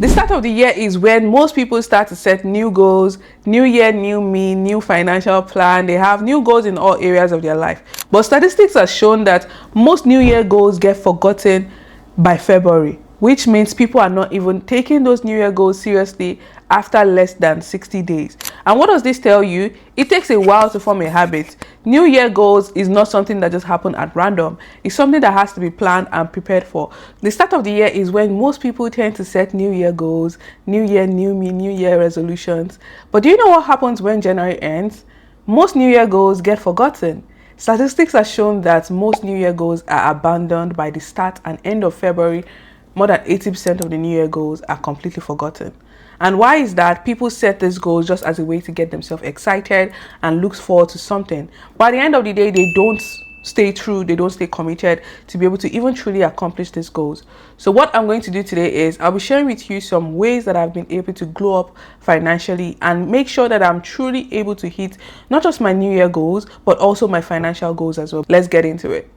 The start of the year is when most people start to set new goals. New year, new me, new financial plan. They have new goals in all areas of their life. But statistics have shown that most new year goals get forgotten by February, which means people are not even taking those new year goals seriously after less than 60 days. And what does this tell you? It takes a while to form a habit. New year goals is not something that just happen at random. It's something that has to be planned and prepared for. The start of the year is when most people tend to set new year goals, new year, new me, new year resolutions. But do you know what happens when January ends? Most new year goals get forgotten. Statistics have shown that most new year goals are abandoned by the start and end of February. More than 80% of the new year goals are completely forgotten. And why is that? People set these goals just as a way to get themselves excited and look forward to something. But at the end of the day, they don't stay true, they don't stay committed to be able to even truly accomplish these goals. So what I'm going to do today is I'll be sharing with you some ways that I've been able to glow up financially and make sure that I'm truly able to hit not just my new year goals, but also my financial goals as well. Let's get into it.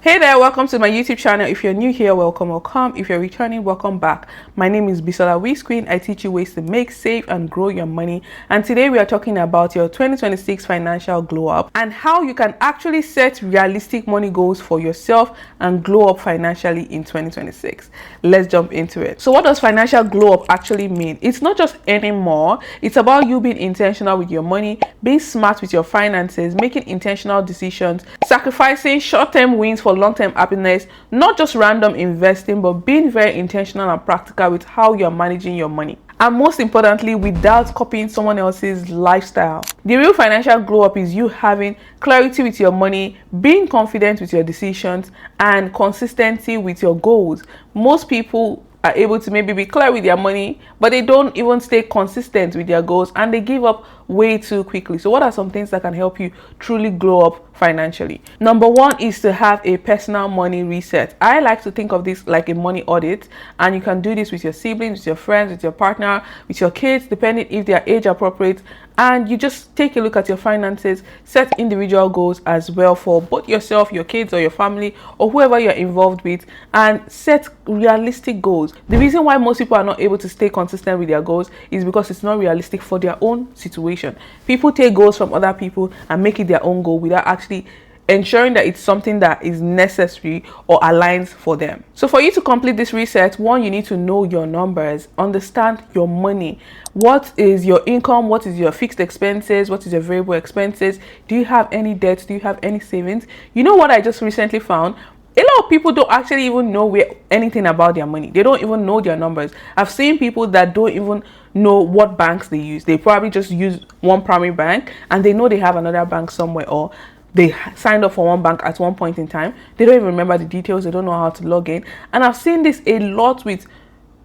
Hey there, welcome to my YouTube channel. If you're new here, welcome. If you're returning, welcome back. My name is Bisola Queen. I teach you ways to make, save, and grow your money. And today we are talking about your 2026 financial glow up and how you can actually set realistic money goals for yourself and glow up financially in 2026. Let's jump into it. So what does financial glow up actually mean? It's not just anymore. It's about you being intentional with your money, being smart with your finances, making intentional decisions, sacrificing short-term wins for long-term happiness, not just random investing, but being very intentional and practical with how you're managing your money. And most importantly, without copying someone else's lifestyle. The real financial glow up is you having clarity with your money, being confident with your decisions, and consistency with your goals. Most people are able to maybe be clear with their money, but they don't even stay consistent with their goals and they give up way too quickly. So what are some things that can help you truly glow up financially? Number one is to have a personal money reset. I like to think of this like a money audit, and you can do this with your siblings, with your friends, with your partner, with your kids, depending if they are age appropriate. And you just take a look at your finances, set individual goals as well for both yourself, your kids, or your family, or whoever you're involved with, and set realistic goals. The reason why most people are not able to stay consistent with their goals is because it's not realistic for their own situation. People take goals from other people and make it their own goal without actually ensuring that it's something that is necessary or aligns for them. So for you to complete this reset, one, you need to know your numbers, understand your money. What is your income? What is your fixed expenses? What is your variable expenses? Do you have any debts? Do you have any savings? You know what I just recently found? A lot of people don't actually even know anything about their money. They don't even know their numbers. I've seen people that don't even know what banks they use. They probably just use one primary bank and they know they have another bank somewhere, or they signed up for one bank at one point in time. They don't even remember the details. They don't know how to log in. And I've seen this a lot with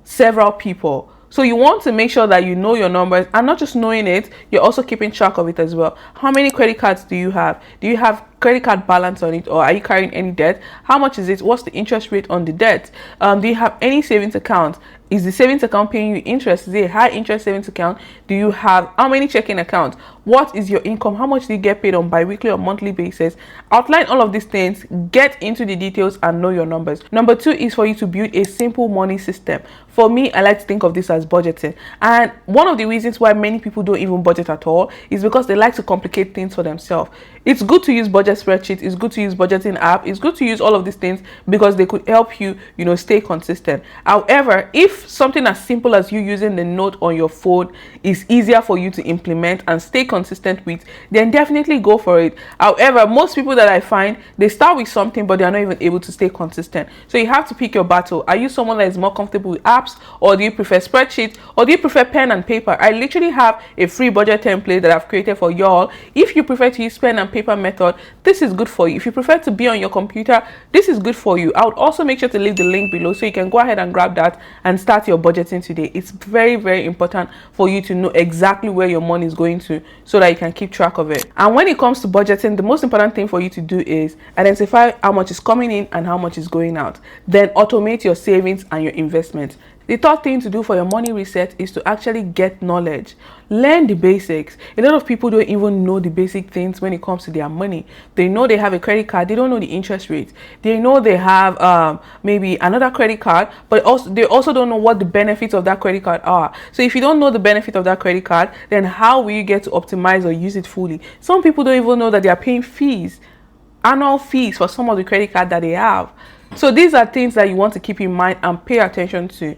several people. So you want to make sure that you know your numbers, and not just knowing it, you're also keeping track of it as well. How many credit cards do you have? Do you have credit card balance on it, or are you carrying any debt? How much is it? What's the interest rate on the debt? Do you have any savings account? Is the savings account paying you interest? Is it a high interest savings account? Do you have how many checking accounts? What is your income? How much do you get paid on bi-weekly or monthly basis? Outline all of these things, get into the details, and know your numbers. Number two is for you to build a simple money system. For me, I like to think of this as budgeting. And one of the reasons why many people don't even budget at all is because they like to complicate things for themselves. It's good to use budget spreadsheets, it's good to use budgeting app, it's good to use all of these things because they could help you, stay consistent. However, if something as simple as you using the note on your phone is easier for you to implement and stay consistent with, then definitely go for it. However, most people that I find, they start with something but they are not even able to stay consistent. So you have to pick your battle. Are you someone that is more comfortable with apps, or do you prefer spreadsheets, or do you prefer pen and paper? I literally have a free budget template that I've created for y'all. If you prefer to use pen and paper method, this is good for you. If you prefer to be on your computer, this is good for you. I would also make sure to leave the link below so you can go ahead and grab that and start your budgeting today. It's very, very important for you to know exactly where your money is going to so that you can keep track of it. And when it comes to budgeting, the most important thing for you to do is identify how much is coming in and how much is going out. Then automate your savings and your investments. The third thing to do for your money reset is to actually get knowledge. Learn the basics. A lot of people don't even know the basic things when it comes to their money. They know they have a credit card, they don't know the interest rate. They know they have maybe another credit card, but they also don't know what the benefits of that credit card are. So if you don't know the benefit of that credit card, then how will you get to optimize or use it fully? Some people don't even know that they are paying fees, annual fees for some of the credit card that they have. So these are things that you want to keep in mind and pay attention to.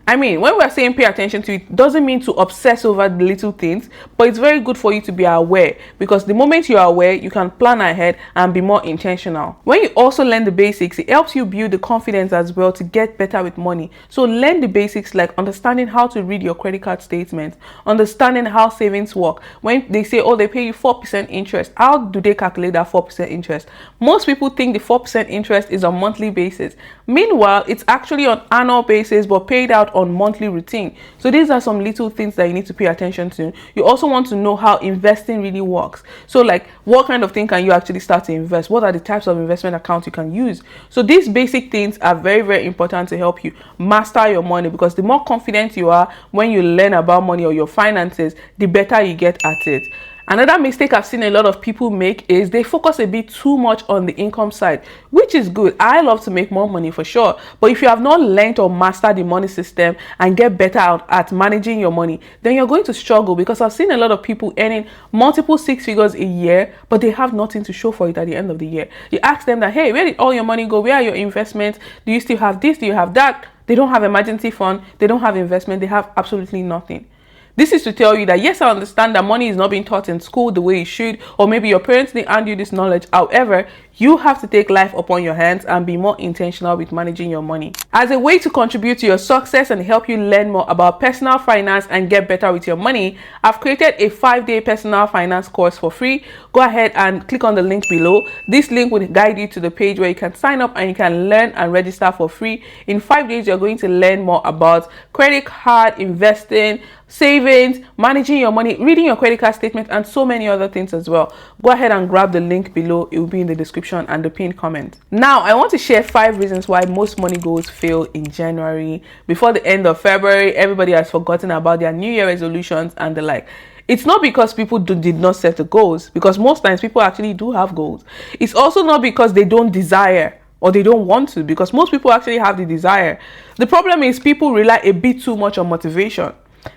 I mean, when we're saying pay attention to, it doesn't mean to obsess over the little things, but it's very good for you to be aware, because the moment you are aware, you can plan ahead and be more intentional. When you also learn the basics, it helps you build the confidence as well to get better with money. So learn the basics, like understanding how to read your credit card statement, understanding how savings work. When they say, oh, they pay you 4% interest, how do they calculate that 4% interest? Most people think the 4% interest is on monthly basis. Meanwhile, it's actually on annual basis, but paid out on monthly routine. So these are some little things that you need to pay attention to. You also want to know how investing really works. So like, what kind of thing can you actually start to invest? What are the types of investment accounts you can use? So these basic things are very, very important to help you master your money, because the more confident you are when you learn about money or your finances, the better you get at it. Another mistake I've seen a lot of people make is they focus a bit too much on the income side, which is good. I love to make more money for sure. But if you have not learned or mastered the money system and get better at managing your money, then you're going to struggle, because I've seen a lot of people earning multiple six figures a year, but they have nothing to show for it at the end of the year. You ask them that, hey, where did all your money go? Where are your investments? Do you still have this? Do you have that? They don't have emergency fund. They don't have investment. They have absolutely nothing. This is to tell you that, yes, I understand that money is not being taught in school the way it should, or maybe your parents didn't hand you this knowledge. However, you have to take life upon your hands and be more intentional with managing your money. As a way to contribute to your success and help you learn more about personal finance and get better with your money, I've created a 5-day personal finance course for free. Go ahead and click on the link below. This link will guide you to the page where you can sign up and you can learn and register for free. In 5 days, you're going to learn more about credit card, investing, savings, managing your money, reading your credit card statement, and so many other things as well. Go ahead and grab the link below. It will be in the description and the pinned comment. Now, I want to share 5 reasons why most money goals fail in January. Before the end of February, everybody has forgotten about their New Year resolutions and the like. It's not because people did not set the goals, because most times people actually do have goals. It's also not because they don't desire or they don't want to, because most people actually have the desire. The problem is people rely a bit too much on motivation.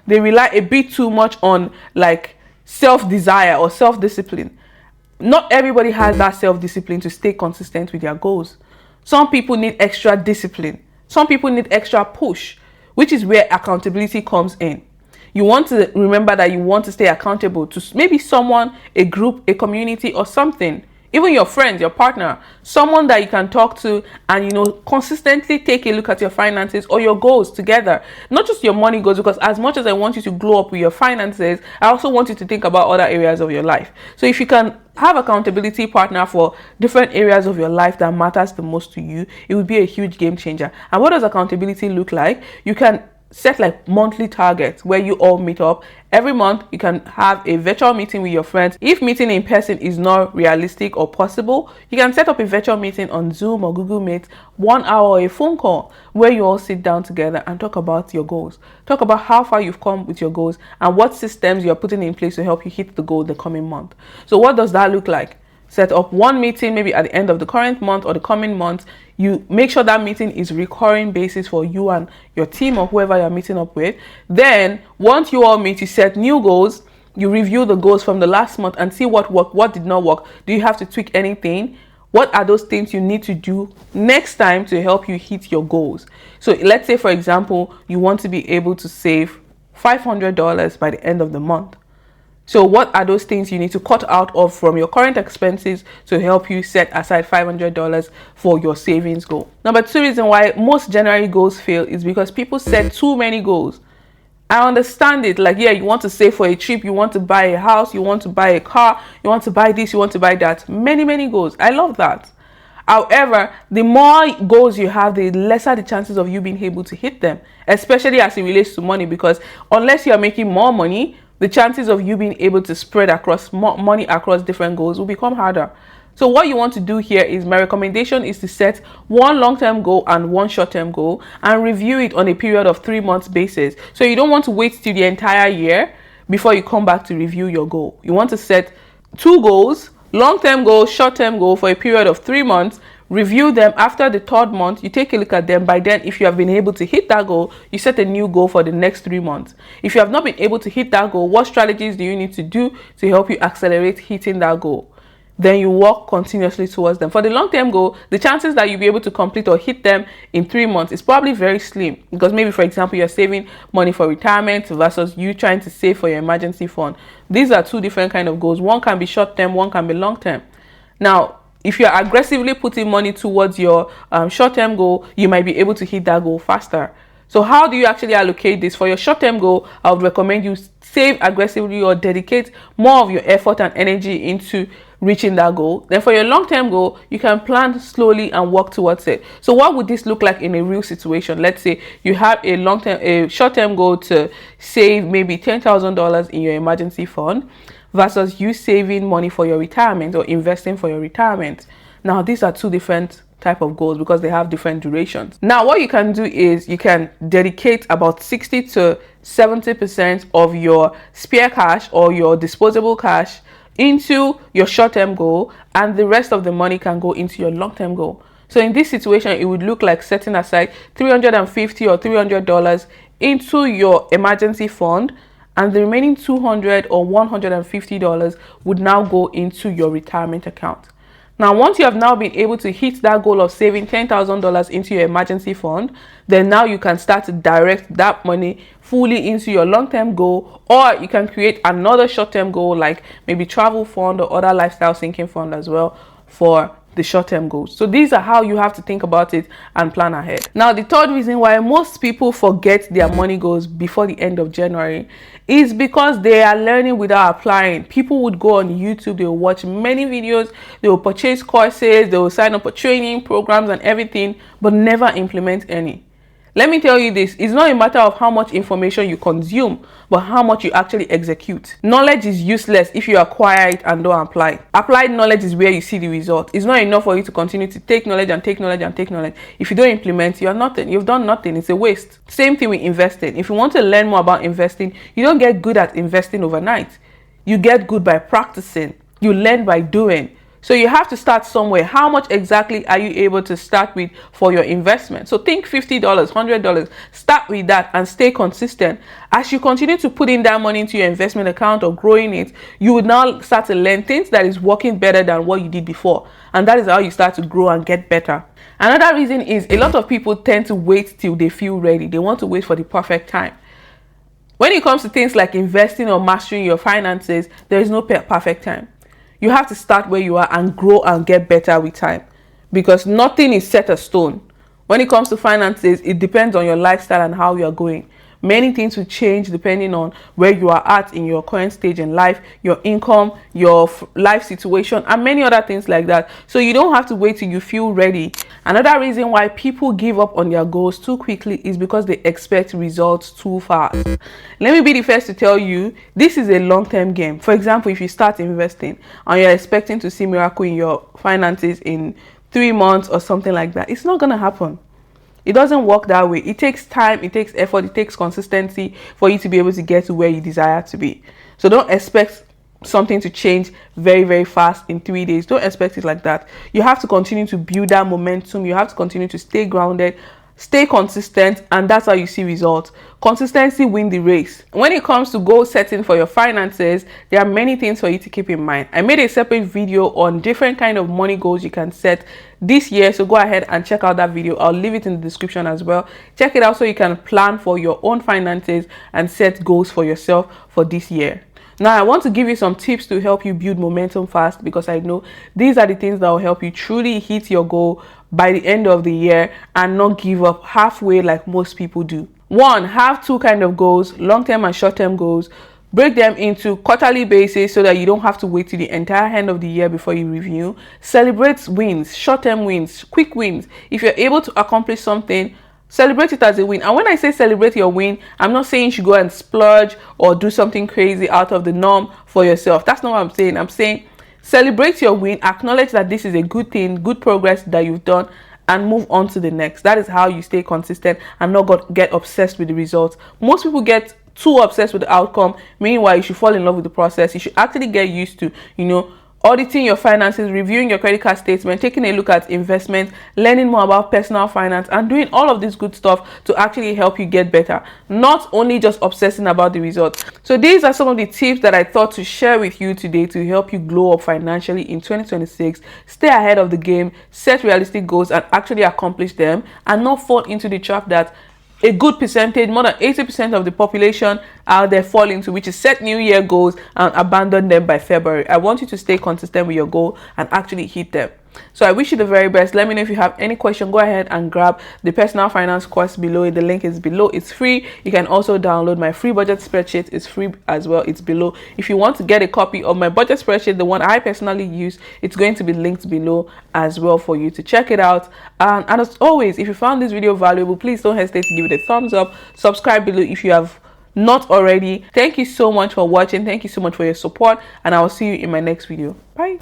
They rely a bit too much on like self-desire or self-discipline. Not everybody has that self-discipline to stay consistent with their goals. Some people need extra discipline. Some people need extra push, which is where accountability comes in. You want to remember that you want to stay accountable to maybe someone, a group, a community, or something. Even your friends, your partner, someone that you can talk to and, consistently take a look at your finances or your goals together. Not just your money goals, because as much as I want you to glow up with your finances, I also want you to think about other areas of your life. So if you can have accountability partner for different areas of your life that matters the most to you, it would be a huge game changer. And what does accountability look like? You can set like monthly targets where you all meet up. Every month you can have a virtual meeting with your friends. If meeting in person is not realistic or possible, you can set up a virtual meeting on Zoom or Google Meet, 1 hour or a phone call, where you all sit down together and talk about your goals. Talk about how far you've come with your goals and what systems you're putting in place to help you hit the goal the coming month. So what does that look like? Set up one meeting maybe at the end of the current month or the coming month. You make sure that meeting is recurring basis for you and your team or whoever you're meeting up with. Then once you all meet, you set new goals. You review the goals from the last month and see what worked, what did not work. Do you have to tweak anything? What are those things you need to do next time to help you hit your goals? So let's say, for example, you want to be able to save $500 by the end of the month. So what are those things you need to cut out of from your current expenses to help you set aside $500 for your savings goal? Number 2 reason why most January goals fail is because people set too many goals. I understand it. Like, yeah, you want to save for a trip, you want to buy a house, you want to buy a car, you want to buy this, you want to buy that. Many goals. I love that. However, the more goals you have, the lesser the chances of you being able to hit them, especially as it relates to money, because unless you're making more money, the chances of you being able to spread across money across different goals will become harder. So what you want to do here is, my recommendation is to set one long-term goal and one short-term goal and review it on a period of 3 months basis. So you don't want to wait till the entire year before you come back to review your goal. You want to set 2 goals, long-term goal, short-term goal, for a period of 3 months. Review them. After the 3rd month, you take a look at them. By then, if you have been able to hit that goal, you set a new goal for the next 3 months. If you have not been able to hit that goal, what strategies do you need to do to help you accelerate hitting that goal? Then you work continuously towards them. For the long-term goal, the chances that you'll be able to complete or hit them in 3 months is probably very slim, because maybe, for example, you're saving money for retirement versus you trying to save for your emergency fund. These are 2 different kind of goals. One can be short-term, one can be long-term. Now, if you're aggressively putting money towards your short-term goal, you might be able to hit that goal faster. So how do you actually allocate this? For your short-term goal, I would recommend you save aggressively or dedicate more of your effort and energy into reaching that goal. Then for your long-term goal, you can plan slowly and work towards it. So what would this look like in a real situation? Let's say you have a short-term goal to save maybe $10,000 in your emergency fund versus you saving money for your retirement or investing for your retirement. Now, these are 2 different type of goals because they have different durations. Now, what you can do is you can dedicate about 60 to 70% of your spare cash or your disposable cash into your short-term goal, and the rest of the money can go into your long-term goal. So in this situation, it would look like setting aside $350 or $300 into your emergency fund, and the remaining $200 or $150 would now go into your retirement account. Now, once you have now been able to hit that goal of saving $10,000 into your emergency fund, then now you can start to direct that money fully into your long-term goal, or you can create another short-term goal like maybe travel fund or other lifestyle sinking fund as well for the short-term goals. So these are how you have to think about it and plan ahead. Now, the 3rd reason why most people forget their money goals before the end of January is because they are learning without applying. People would go on YouTube, they will watch many videos, they will purchase courses, they will sign up for training programs and everything, but never implement any. Let me tell you this, it's not a matter of how much information you consume, but how much you actually execute. Knowledge is useless if you acquire it and don't apply. Applied knowledge is where you see the result. It's not enough for you to continue to take knowledge and take knowledge and take knowledge. If you don't implement, you're nothing. You've done nothing. It's a waste. Same thing with investing. If you want to learn more about investing, you don't get good at investing overnight. You get good by practicing. You learn by doing. So you have to start somewhere. How much exactly are you able to start with for your investment? So think $50, $100. Start with that and stay consistent. As you continue to put in that money into your investment account or growing it, you would now start to learn things that is working better than what you did before. And that is how you start to grow and get better. Another reason is a lot of people tend to wait till they feel ready. They want to wait for the perfect time. When it comes to things like investing or mastering your finances, there is no perfect time. You have to start where you are and grow and get better with time, because nothing is set in stone. When it comes to finances, it depends on your lifestyle and how you are going. Many things will change depending on where you are at in your current stage in life, your income, your life situation, and many other things like that. So you don't have to wait till you feel ready. Another reason why people give up on their goals too quickly is because they expect results too fast. Let me be the first to tell you, this is a long-term game. For example, if you start investing and you're expecting to see miracle in your finances in 3 months or something like that, it's not going to happen. It doesn't work that way. It takes time, it takes effort, it takes consistency for you to be able to get to where you desire to be. So don't expect something to change very, very fast in 3 days. Don't expect it like that. You have to continue to build that momentum. You have to continue to stay grounded, stay consistent, and that's how you see results. Consistency wins the race. When it comes to goal setting for your finances, there are many things for you to keep in mind. I made a separate video on different kind of money goals you can set this year, so go ahead and check out that video. I'll leave it in the description as well. Check it out so you can plan for your own finances and set goals for yourself for this year. Now, I want to give you some tips to help you build momentum fast, because I know these are the things that will help you truly hit your goal by the end of the year and not give up halfway like most people do. 1, have 2 kind of goals, long-term and short-term goals. Break them into quarterly basis so that you don't have to wait till the entire end of the year before you review. Celebrate wins, short-term wins, quick wins. If you're able to accomplish something, celebrate it as a win. And when I say celebrate your win, I'm not saying you should go and splurge or do something crazy out of the norm for yourself. That's not what I'm saying. I'm saying Celebrate your win, acknowledge that this is a good thing, good progress that you've done, and move on to the next. That is how you stay consistent and not get obsessed with the results. Most people get too obsessed with the outcome. Meanwhile, you should fall in love with the process. You should actually get used to, auditing your finances, reviewing your credit card statement, taking a look at investments, learning more about personal finance, and doing all of this good stuff to actually help you get better, not only just obsessing about the results. So these are some of the tips that I thought to share with you today to help you glow up financially in 2026, stay ahead of the game, set realistic goals and actually accomplish them, and not fall into the trap that a good percentage, more than 80% of the population out there fall into, which is set new year goals and abandon them by February. I want you to stay consistent with your goal and actually hit them. So I wish you the very best. Let me know if you have any question. Go ahead and grab the personal finance course below. The link is below. It's free. You can also download my free budget spreadsheet. It's free as well. It's below. If you want to get a copy of my budget spreadsheet, the one I personally use, it's going to be linked below as well for you to check it out. And as always, if you found this video valuable, please don't hesitate to give it a thumbs up. Subscribe below if you have not already. Thank you so much for watching. Thank you so much for your support, and I will see you in my next video. Bye.